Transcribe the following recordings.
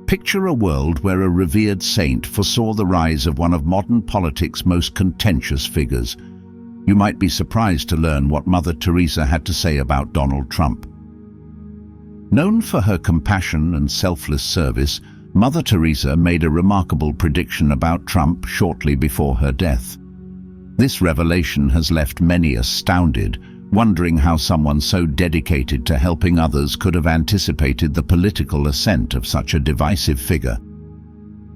Picture a world where a revered saint foresaw the rise of one of modern politics' most contentious figures. You might be surprised to learn what Mother Teresa had to say about Donald Trump. Known for her compassion and selfless service, Mother Teresa made a remarkable prediction about Trump shortly before her death. This revelation has left many astounded, wondering how someone so dedicated to helping others could have anticipated the political ascent of such a divisive figure.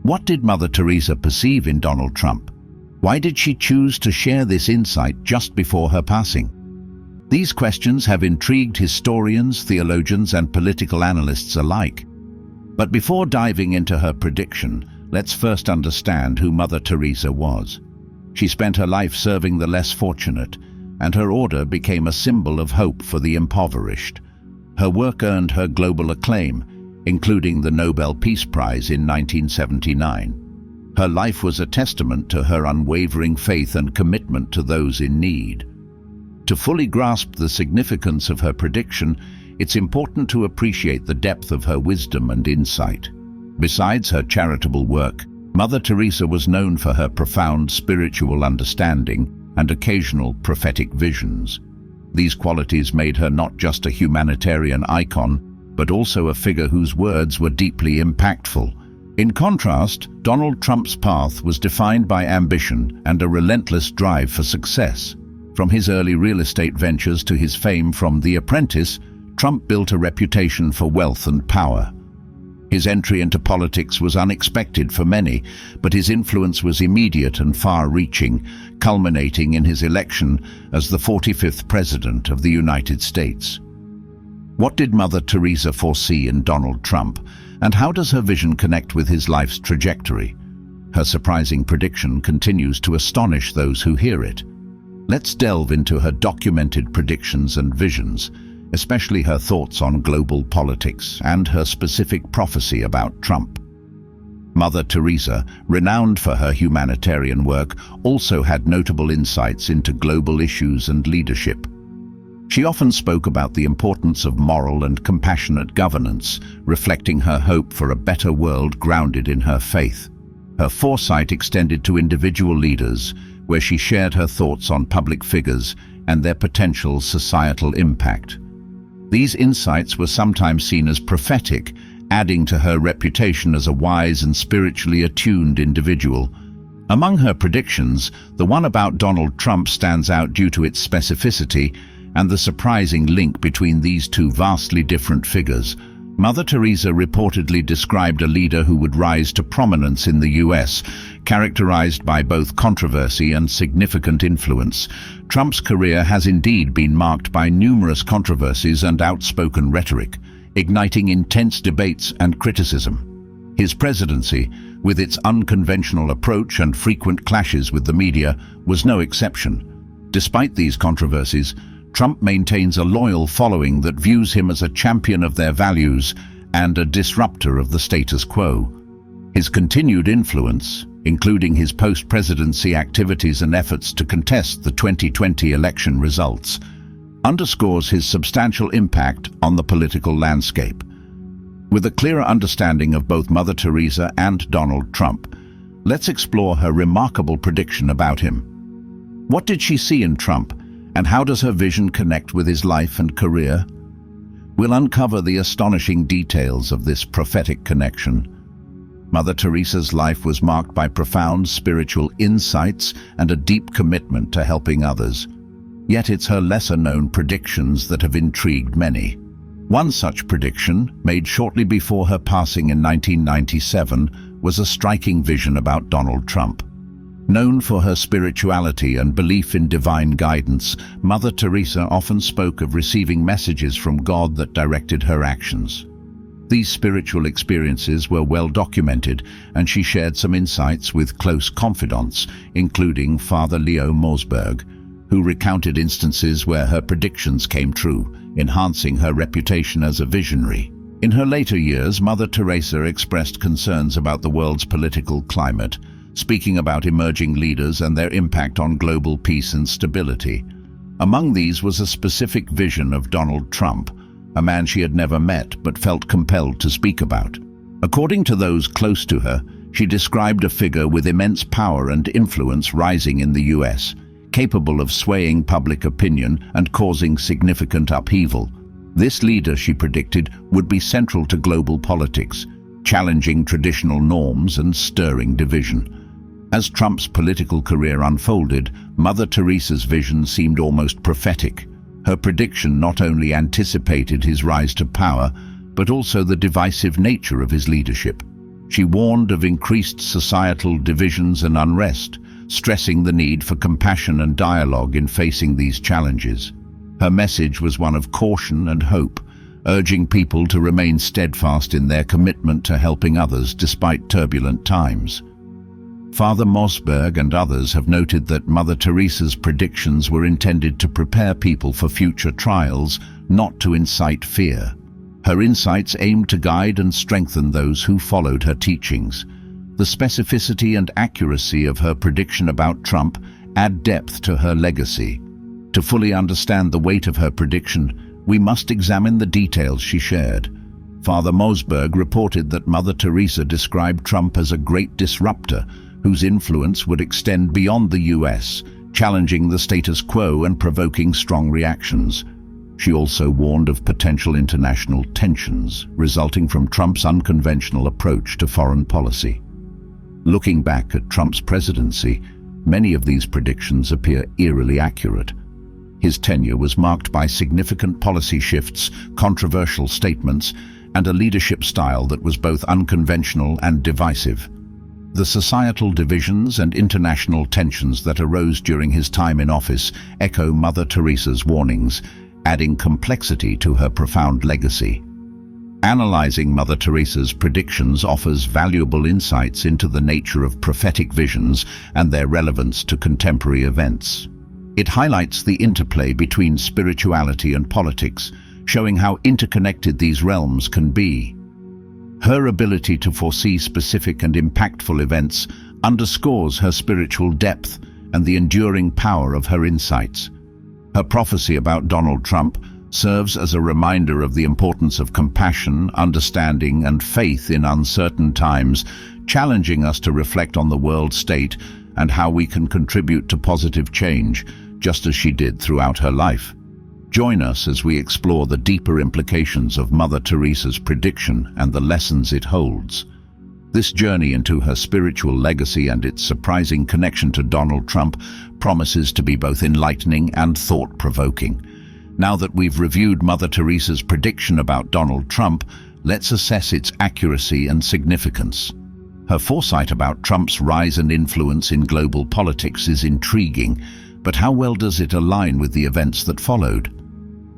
What did Mother Teresa perceive in Donald Trump? Why did she choose to share this insight just before her passing? These questions have intrigued historians, theologians, and political analysts alike. But before diving into her prediction, let's first understand who Mother Teresa was. She spent her life serving the less fortunate, and her order became a symbol of hope for the impoverished. Her work earned her global acclaim, including the Nobel Peace Prize in 1979. Her life was a testament to her unwavering faith and commitment to those in need. To fully grasp the significance of her prediction, it's important to appreciate the depth of her wisdom and insight. Besides her charitable work, Mother Teresa was known for her profound spiritual understanding and occasional prophetic visions. These qualities made her not just a humanitarian icon, but also a figure whose words were deeply impactful. In contrast, Donald Trump's path was defined by ambition and a relentless drive for success. From his early real estate ventures to his fame from The Apprentice, Trump built a reputation for wealth and power. His entry into politics was unexpected for many, but his influence was immediate and far-reaching, culminating in his election as the 45th President of the United States. What did Mother Teresa foresee in Donald Trump, and how does her vision connect with his life's trajectory? Her surprising prediction continues to astonish those who hear it. Let's delve into her documented predictions and visions, especially her thoughts on global politics and her specific prophecy about Trump. Mother Teresa, renowned for her humanitarian work, also had notable insights into global issues and leadership. She often spoke about the importance of moral and compassionate governance, reflecting her hope for a better world grounded in her faith. Her foresight extended to individual leaders, where she shared her thoughts on public figures and their potential societal impact. These insights were sometimes seen as prophetic, adding to her reputation as a wise and spiritually attuned individual. Among her predictions, the one about Donald Trump stands out due to its specificity and the surprising link between these two vastly different figures. Mother Teresa reportedly described a leader who would rise to prominence in the US, characterized by both controversy and significant influence. Trump's career has indeed been marked by numerous controversies and outspoken rhetoric, igniting intense debates and criticism. His presidency, with its unconventional approach and frequent clashes with the media, was no exception. Despite these controversies, Trump maintains a loyal following that views him as a champion of their values and a disruptor of the status quo. His continued influence, including his post-presidency activities and efforts to contest the 2020 election results, underscores his substantial impact on the political landscape. With a clearer understanding of both Mother Teresa and Donald Trump, let's explore her remarkable prediction about him. What did she see in Trump, and how does her vision connect with his life and career? We'll uncover the astonishing details of this prophetic connection. Mother Teresa's life was marked by profound spiritual insights and a deep commitment to helping others. Yet it's her lesser-known predictions that have intrigued many. One such prediction, made shortly before her passing in 1997, was a striking vision about Donald Trump. Known for her spirituality and belief in divine guidance, Mother Teresa often spoke of receiving messages from God that directed her actions. These spiritual experiences were well documented, and she shared some insights with close confidants, including Father Leo Mosberg, who recounted instances where her predictions came true, enhancing her reputation as a visionary. In her later years, Mother Teresa expressed concerns about the world's political climate, speaking about emerging leaders and their impact on global peace and stability. Among these was a specific vision of Donald Trump, a man she had never met but felt compelled to speak about. According to those close to her, she described a figure with immense power and influence rising in the US, capable of swaying public opinion and causing significant upheaval. This leader, she predicted, would be central to global politics, challenging traditional norms and stirring division. As Trump's political career unfolded, Mother Teresa's vision seemed almost prophetic. Her prediction not only anticipated his rise to power, but also the divisive nature of his leadership. She warned of increased societal divisions and unrest, stressing the need for compassion and dialogue in facing these challenges. Her message was one of caution and hope, urging people to remain steadfast in their commitment to helping others despite turbulent times. Father Mosberg and others have noted that Mother Teresa's predictions were intended to prepare people for future trials, not to incite fear. Her insights aimed to guide and strengthen those who followed her teachings. The specificity and accuracy of her prediction about Trump add depth to her legacy. To fully understand the weight of her prediction, we must examine the details she shared. Father Mosberg reported that Mother Teresa described Trump as a great disruptor whose influence would extend beyond the US, challenging the status quo and provoking strong reactions. She also warned of potential international tensions resulting from Trump's unconventional approach to foreign policy. Looking back at Trump's presidency, many of these predictions appear eerily accurate. His tenure was marked by significant policy shifts, controversial statements, and a leadership style that was both unconventional and divisive. The societal divisions and international tensions that arose during his time in office echo Mother Teresa's warnings, adding complexity to her profound legacy. Analyzing Mother Teresa's predictions offers valuable insights into the nature of prophetic visions and their relevance to contemporary events. It highlights the interplay between spirituality and politics, showing how interconnected these realms can be. Her ability to foresee specific and impactful events underscores her spiritual depth and the enduring power of her insights. Her prophecy about Donald Trump serves as a reminder of the importance of compassion, understanding, and faith in uncertain times, challenging us to reflect on the world state and how we can contribute to positive change, just as she did throughout her life. Join us as we explore the deeper implications of Mother Teresa's prediction and the lessons it holds. This journey into her spiritual legacy and its surprising connection to Donald Trump promises to be both enlightening and thought-provoking. Now that we've reviewed Mother Teresa's prediction about Donald Trump, let's assess its accuracy and significance. Her foresight about Trump's rise and influence in global politics is intriguing, but how well does it align with the events that followed?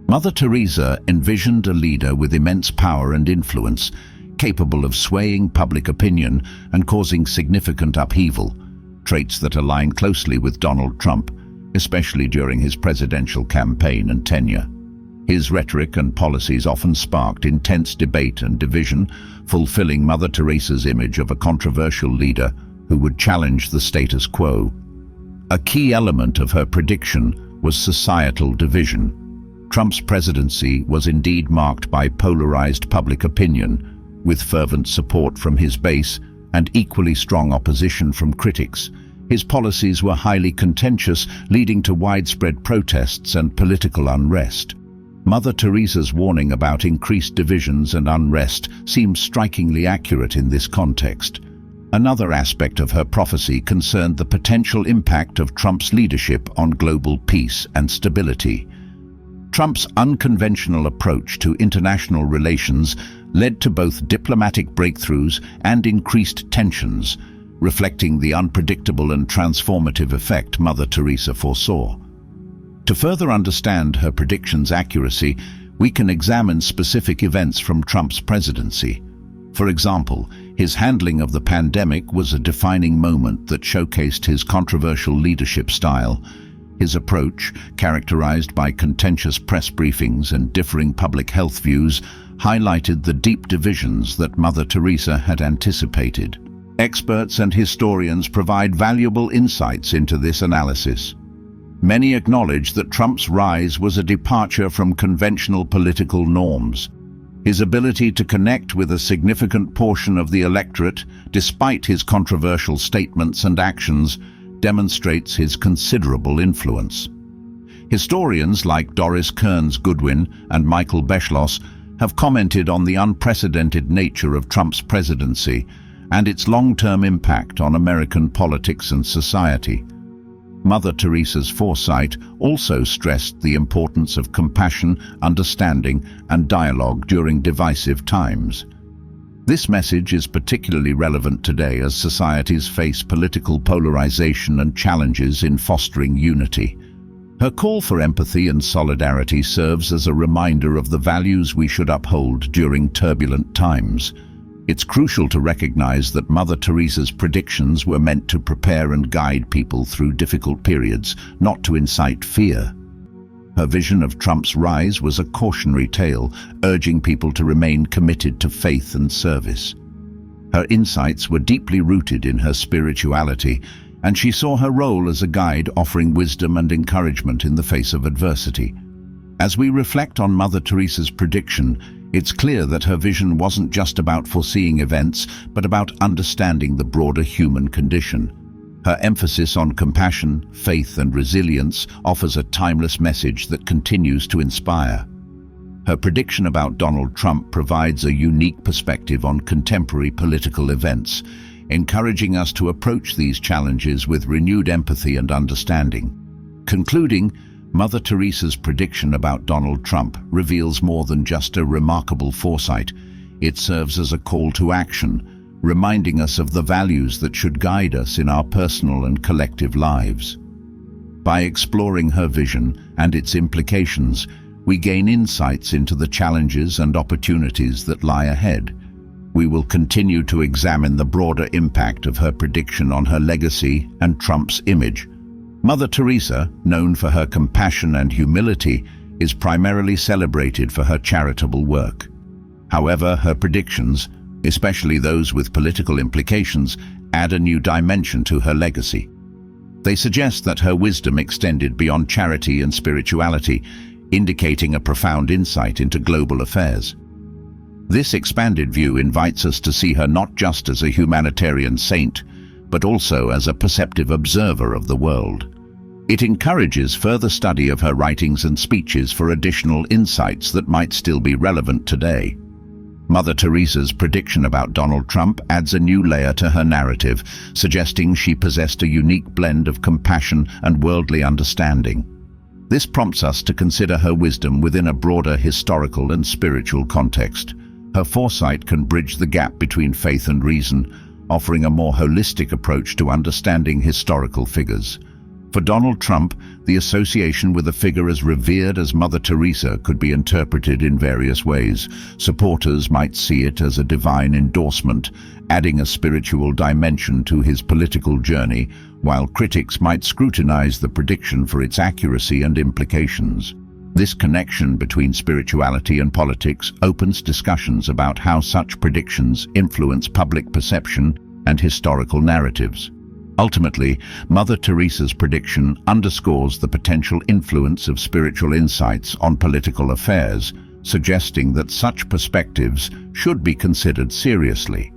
Mother Teresa envisioned a leader with immense power and influence, capable of swaying public opinion and causing significant upheaval, traits that align closely with Donald Trump, especially during his presidential campaign and tenure. His rhetoric and policies often sparked intense debate and division, fulfilling Mother Teresa's image of a controversial leader who would challenge the status quo. A key element of her prediction was societal division. Trump's presidency was indeed marked by polarized public opinion, with fervent support from his base and equally strong opposition from critics. His policies were highly contentious, leading to widespread protests and political unrest. Mother Teresa's warning about increased divisions and unrest seems strikingly accurate in this context. Another aspect of her prophecy concerned the potential impact of Trump's leadership on global peace and stability. Trump's unconventional approach to international relations led to both diplomatic breakthroughs and increased tensions, reflecting the unpredictable and transformative effect Mother Teresa foresaw. To further understand her prediction's accuracy, we can examine specific events from Trump's presidency. For example, his handling of the pandemic was a defining moment that showcased his controversial leadership style. His approach, characterized by contentious press briefings and differing public health views, highlighted the deep divisions that Mother Teresa had anticipated. Experts and historians provide valuable insights into this analysis. Many acknowledge that Trump's rise was a departure from conventional political norms. His ability to connect with a significant portion of the electorate, despite his controversial statements and actions, demonstrates his considerable influence. Historians like Doris Kearns Goodwin and Michael Beschloss have commented on the unprecedented nature of Trump's presidency and its long-term impact on American politics and society. Mother Teresa's foresight also stressed the importance of compassion, understanding, and dialogue during divisive times. This message is particularly relevant today as societies face political polarization and challenges in fostering unity. Her call for empathy and solidarity serves as a reminder of the values we should uphold during turbulent times. It's crucial to recognize that Mother Teresa's predictions were meant to prepare and guide people through difficult periods, not to incite fear. Her vision of Trump's rise was a cautionary tale, urging people to remain committed to faith and service. Her insights were deeply rooted in her spirituality, and she saw her role as a guide offering wisdom and encouragement in the face of adversity. As we reflect on Mother Teresa's prediction, it's clear that her vision wasn't just about foreseeing events, but about understanding the broader human condition. Her emphasis on compassion, faith, and resilience offers a timeless message that continues to inspire. Her prediction about Donald Trump provides a unique perspective on contemporary political events, encouraging us to approach these challenges with renewed empathy and understanding. Concluding, Mother Teresa's prediction about Donald Trump reveals more than just a remarkable foresight. It serves as a call to action, reminding us of the values that should guide us in our personal and collective lives. By exploring her vision and its implications, we gain insights into the challenges and opportunities that lie ahead. We will continue to examine the broader impact of her prediction on her legacy and Trump's image. Mother Teresa, known for her compassion and humility, is primarily celebrated for her charitable work. However, her predictions, especially those with political implications, add a new dimension to her legacy. They suggest that her wisdom extended beyond charity and spirituality, indicating a profound insight into global affairs. This expanded view invites us to see her not just as a humanitarian saint, but also as a perceptive observer of the world. It encourages further study of her writings and speeches for additional insights that might still be relevant today. Mother Teresa's prediction about Donald Trump adds a new layer to her narrative, suggesting she possessed a unique blend of compassion and worldly understanding. This prompts us to consider her wisdom within a broader historical and spiritual context. Her foresight can bridge the gap between faith and reason, offering a more holistic approach to understanding historical figures. For Donald Trump, the association with a figure as revered as Mother Teresa could be interpreted in various ways. Supporters might see it as a divine endorsement, adding a spiritual dimension to his political journey, while critics might scrutinize the prediction for its accuracy and implications. This connection between spirituality and politics opens discussions about how such predictions influence public perception and historical narratives. Ultimately, Mother Teresa's prediction underscores the potential influence of spiritual insights on political affairs, suggesting that such perspectives should be considered seriously.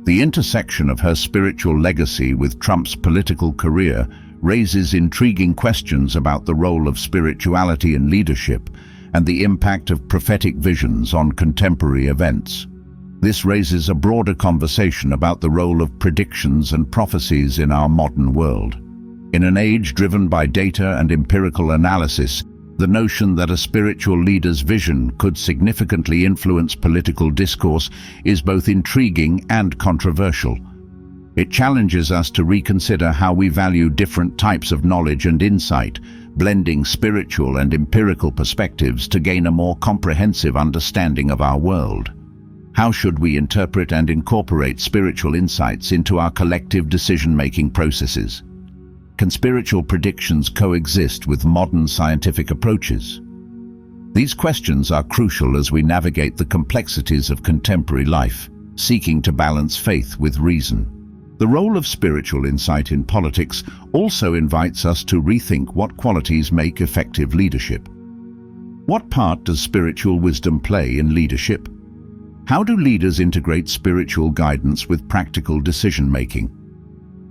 The intersection of her spiritual legacy with Trump's political career raises intriguing questions about the role of spirituality in leadership and the impact of prophetic visions on contemporary events. This raises a broader conversation about the role of predictions and prophecies in our modern world. In an age driven by data and empirical analysis, the notion that a spiritual leader's vision could significantly influence political discourse is both intriguing and controversial. It challenges us to reconsider how we value different types of knowledge and insight, blending spiritual and empirical perspectives to gain a more comprehensive understanding of our world. How should we interpret and incorporate spiritual insights into our collective decision-making processes? Can spiritual predictions coexist with modern scientific approaches? These questions are crucial as we navigate the complexities of contemporary life, seeking to balance faith with reason. The role of spiritual insight in politics also invites us to rethink what qualities make effective leadership. What part does spiritual wisdom play in leadership? How do leaders integrate spiritual guidance with practical decision-making?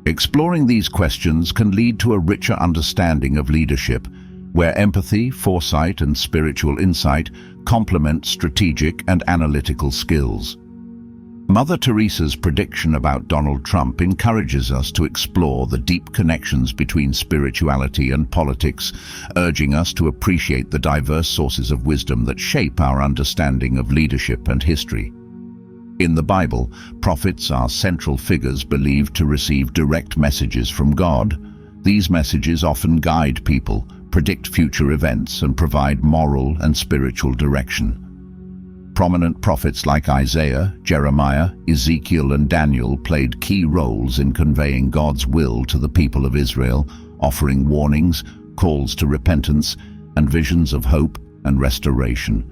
Exploring these questions can lead to a richer understanding of leadership, where empathy, foresight, and spiritual insight complement strategic and analytical skills. Mother Teresa's prediction about Donald Trump encourages us to explore the deep connections between spirituality and politics, urging us to appreciate the diverse sources of wisdom that shape our understanding of leadership and history. In the Bible, prophets are central figures believed to receive direct messages from God. These messages often guide people, predict future events, and provide moral and spiritual direction. Prominent prophets like Isaiah, Jeremiah, Ezekiel, and Daniel played key roles in conveying God's will to the people of Israel, offering warnings, calls to repentance, and visions of hope and restoration.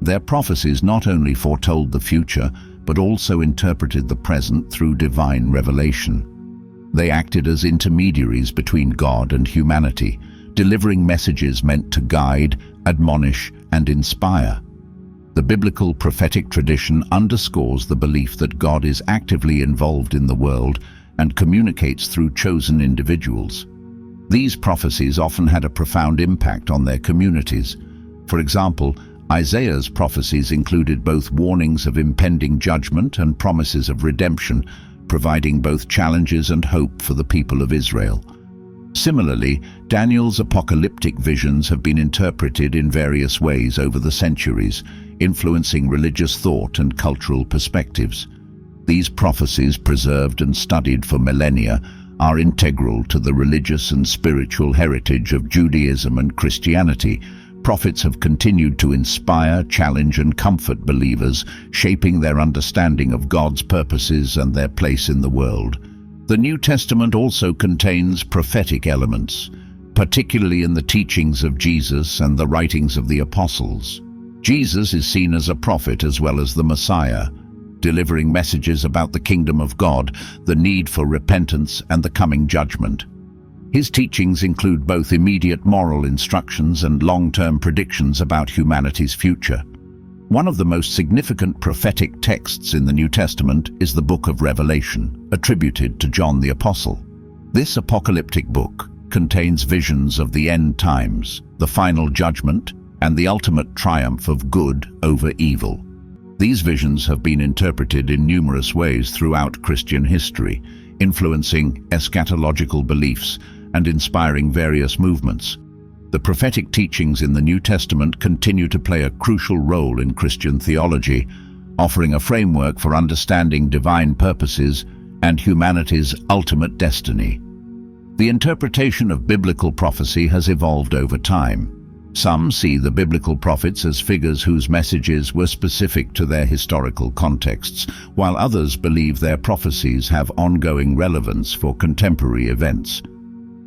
Their prophecies not only foretold the future, but also interpreted the present through divine revelation. They acted as intermediaries between God and humanity, delivering messages meant to guide, admonish, and inspire. The biblical prophetic tradition underscores the belief that God is actively involved in the world and communicates through chosen individuals. These prophecies often had a profound impact on their communities. For example, Isaiah's prophecies included both warnings of impending judgment and promises of redemption, providing both challenges and hope for the people of Israel. Similarly, Daniel's apocalyptic visions have been interpreted in various ways over the centuries, influencing religious thought and cultural perspectives. These prophecies, preserved and studied for millennia, are integral to the religious and spiritual heritage of Judaism and Christianity. Prophets have continued to inspire, challenge, and comfort believers, shaping their understanding of God's purposes and their place in the world. The New Testament also contains prophetic elements, particularly in the teachings of Jesus and the writings of the apostles. Jesus is seen as a prophet as well as the Messiah, delivering messages about the kingdom of God, the need for repentance, and the coming judgment. His teachings include both immediate moral instructions and long-term predictions about humanity's future. One of the most significant prophetic texts in the New Testament is the Book of Revelation, attributed to John the Apostle. This apocalyptic book contains visions of the end times, the final judgment, and the ultimate triumph of good over evil. These visions have been interpreted in numerous ways throughout Christian history, influencing eschatological beliefs and inspiring various movements. The prophetic teachings in the New Testament continue to play a crucial role in Christian theology, offering a framework for understanding divine purposes and humanity's ultimate destiny. The interpretation of biblical prophecy has evolved over time. Some see the biblical prophets as figures whose messages were specific to their historical contexts, while others believe their prophecies have ongoing relevance for contemporary events.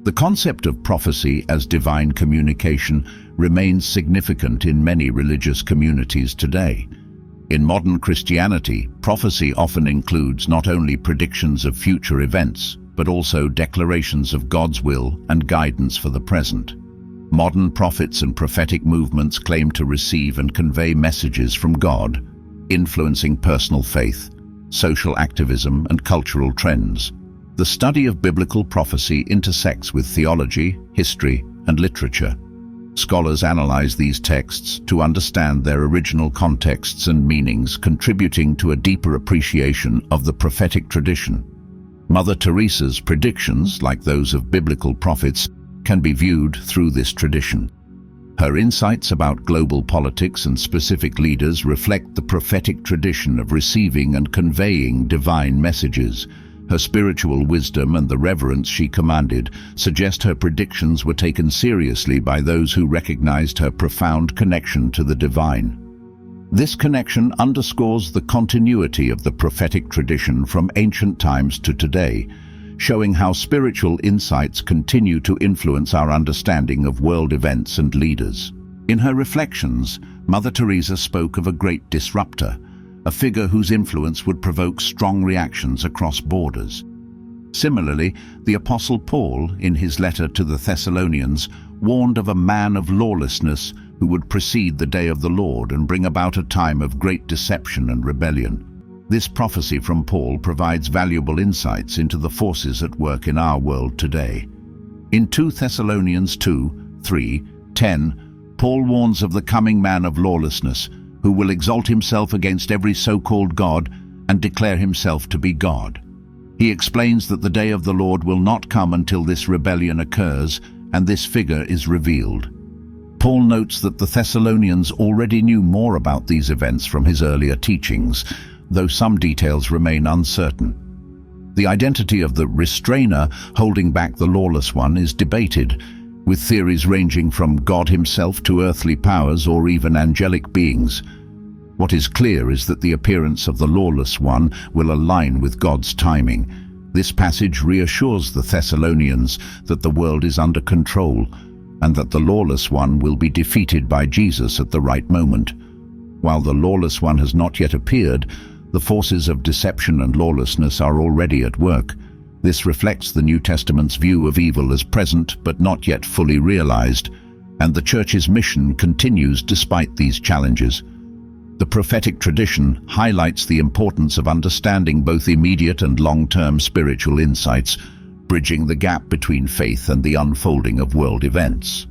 The concept of prophecy as divine communication remains significant in many religious communities today. In modern Christianity, prophecy often includes not only predictions of future events, but also declarations of God's will and guidance for the present. Modern prophets and prophetic movements claim to receive and convey messages from God, influencing personal faith, social activism, and cultural trends. The study of biblical prophecy intersects with theology, history, and literature. Scholars analyze these texts to understand their original contexts and meanings, contributing to a deeper appreciation of the prophetic tradition. Mother Teresa's predictions, like those of biblical prophets, can be viewed through this tradition. Her insights about global politics and specific leaders reflect the prophetic tradition of receiving and conveying divine messages. Her spiritual wisdom and the reverence she commanded suggest her predictions were taken seriously by those who recognized her profound connection to the divine. This connection underscores the continuity of the prophetic tradition from ancient times to today, showing how spiritual insights continue to influence our understanding of world events and leaders. In her reflections, Mother Teresa spoke of a great disruptor, a figure whose influence would provoke strong reactions across borders. Similarly, the Apostle Paul, in his letter to the Thessalonians, warned of a man of lawlessness who would precede the day of the Lord and bring about a time of great deception and rebellion. This prophecy from Paul provides valuable insights into the forces at work in our world today. In 2 Thessalonians 2:3-10, Paul warns of the coming man of lawlessness, who will exalt himself against every so-called God and declare himself to be God. He explains that the day of the Lord will not come until this rebellion occurs and this figure is revealed. Paul notes that the Thessalonians already knew more about these events from his earlier teachings, though some details remain uncertain. The identity of the restrainer holding back the lawless one is debated, with theories ranging from God himself to earthly powers or even angelic beings. What is clear is that the appearance of the lawless one will align with God's timing. This passage reassures the Thessalonians that the world is under control and that the lawless one will be defeated by Jesus at the right moment. While the lawless one has not yet appeared, the forces of deception and lawlessness are already at work. This reflects the New Testament's view of evil as present but not yet fully realized, and the Church's mission continues despite these challenges. The prophetic tradition highlights the importance of understanding both immediate and long-term spiritual insights, bridging the gap between faith and the unfolding of world events.